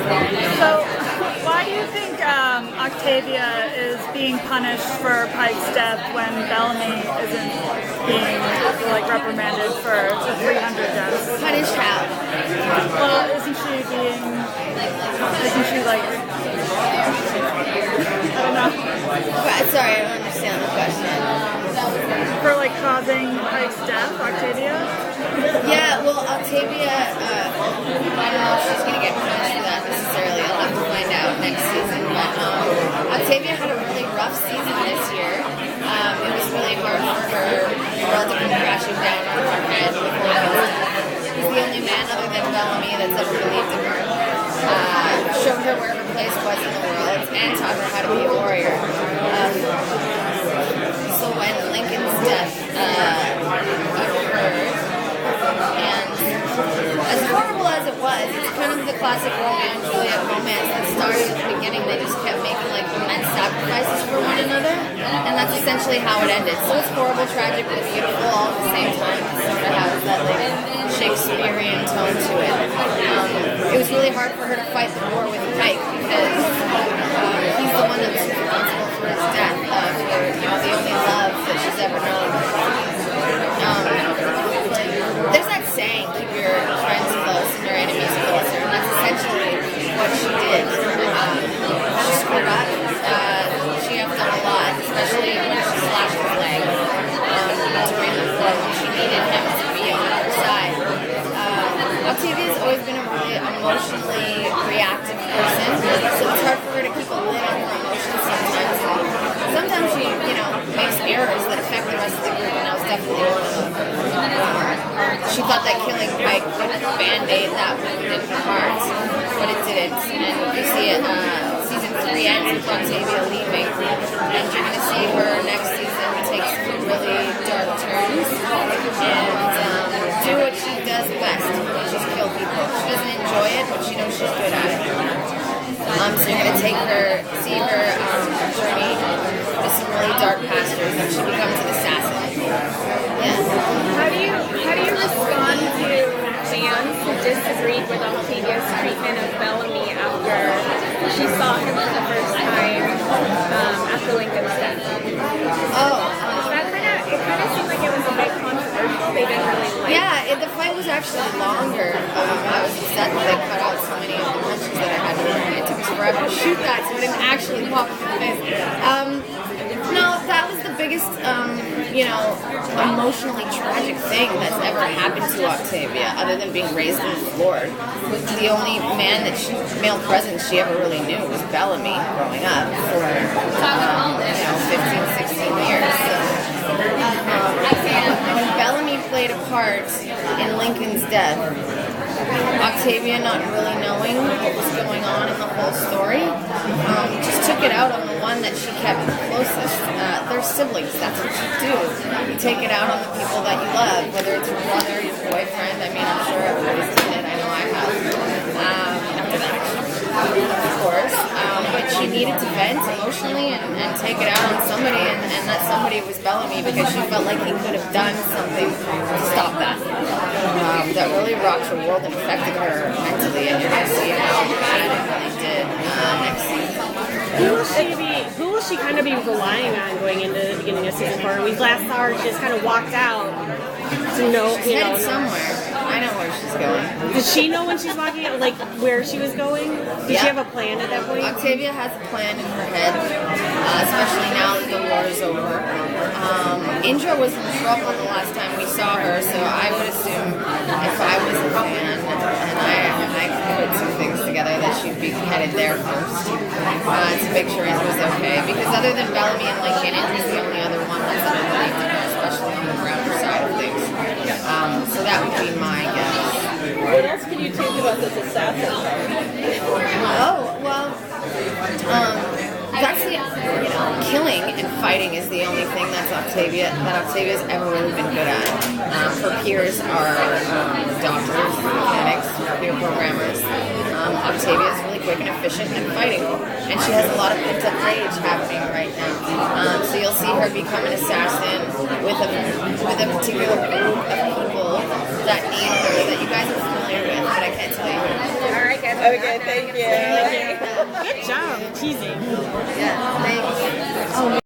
So, why do you think Octavia is being punished for Pike's death when Bellamy isn't being reprimanded for the 300 deaths? Punished how? Well, isn't she I don't know. Sorry, I don't understand the question. For causing Pike's death, Octavia? Yeah, well, Octavia, I don't know if she's going to get punished for that necessarily. I'll have to find out next season. But Octavia had a really rough season this year. It was really hard for her world to come crashing down on her head. He's the only man other than Bellamy that's ever believed in her. Showed her where her place was in the world and taught her how to be a warrior. So when Lincoln's death occurred, and as horrible as it was, it's kind of the classic Romeo and Juliet romance that started at the beginning. They just kept making immense sacrifices for one another, and that's essentially how it ended. So it's horrible, tragic, but beautiful all at the same time. It sort of has that Shakespearean tone to it. It was really hard for her to fight the war with Pike because he's the one that's responsible for his death, for the only love that she's ever known. There's that saying, keep your friends close and your enemies closer, and that's essentially what she did. She screwed up. She effed up a lot, especially when she slashed his leg during the war when she needed him to be on her side. Octavia's always been a really emotionally reactive person, so it's hard for her to keep a lid on her emotions sometimes. Sometimes she, makes errors that affect the rest of the group, and that was definitely one of them. She thought that killing Pike would band-aid that wound in her heart, but it didn't. And you see it, season 3 ends with Octavia leaving, and you're going to see her next season take some really dark turns and do what she does best, which is kill people. She doesn't enjoy it, but she knows she's good at it. So you're going to see her journey to some really dark pastures, and she becomes an assassin. Yeah. How do you respond to fans who disagreed with Octavia's treatment of Bellamy after she saw him for the first time after Lincoln's death? It kind of seemed like it was a bit controversial. They didn't really like. Yeah, the fight was actually longer. I was upset that they cut out so many of the punches that I had to learn. It took us forever to shoot that, so it didn't actually pop in the face. No, that was the biggest, emotionally tragic thing that's ever happened to Octavia, other than being raised in the Lord. The only male presence she ever really knew was Bellamy growing up for, 15, 16 years. When Bellamy played a part in Lincoln's death, Octavia, not really knowing what was going on in the whole story, just took it out on the one that she kept closest. They're siblings, that's what you do. You take it out on the people that you love, whether it's your brother, your boyfriend. I mean, I'm sure everybody's done it. I know I have. After that, of course. But she needed to vent emotionally and take it out on somebody, and that somebody was Bellamy, because she felt like he could have done something to stop that. That really rocked her world and affected her mentally, and you're going to see how bad it really did next season. Who will she kind of be relying on going into the beginning of season 4? We last saw her just kind of walked out to know, She's headed somewhere. I know where she's going. Did she know when she's walking out, where she was going? Did she have a plan at that point? Octavia has a plan in her head, especially now that the war is over. Indra was in trouble the last time we saw her, so I would assume if I was a fan and I could put some things together that she'd be headed there first to make sure Indra's okay. Because other than Bellamy and Lincoln, Indra's the only other one that's underneath her, especially on the grounder side of things. So that would be my guess. What else can you tell me about this assassin? That's killing and fighting is the only thing that Octavia's ever really been good at. Her peers are doctors, mechanics, computer programmers. Octavia's really quick and efficient at fighting, and she has a lot of pent-up rage happening right now. So you'll see her become an assassin with a particular group of people that need her, that you guys are familiar with, but I can't tell you who. All right, guys. Okay, thank you. Good job, teasing. Yeah.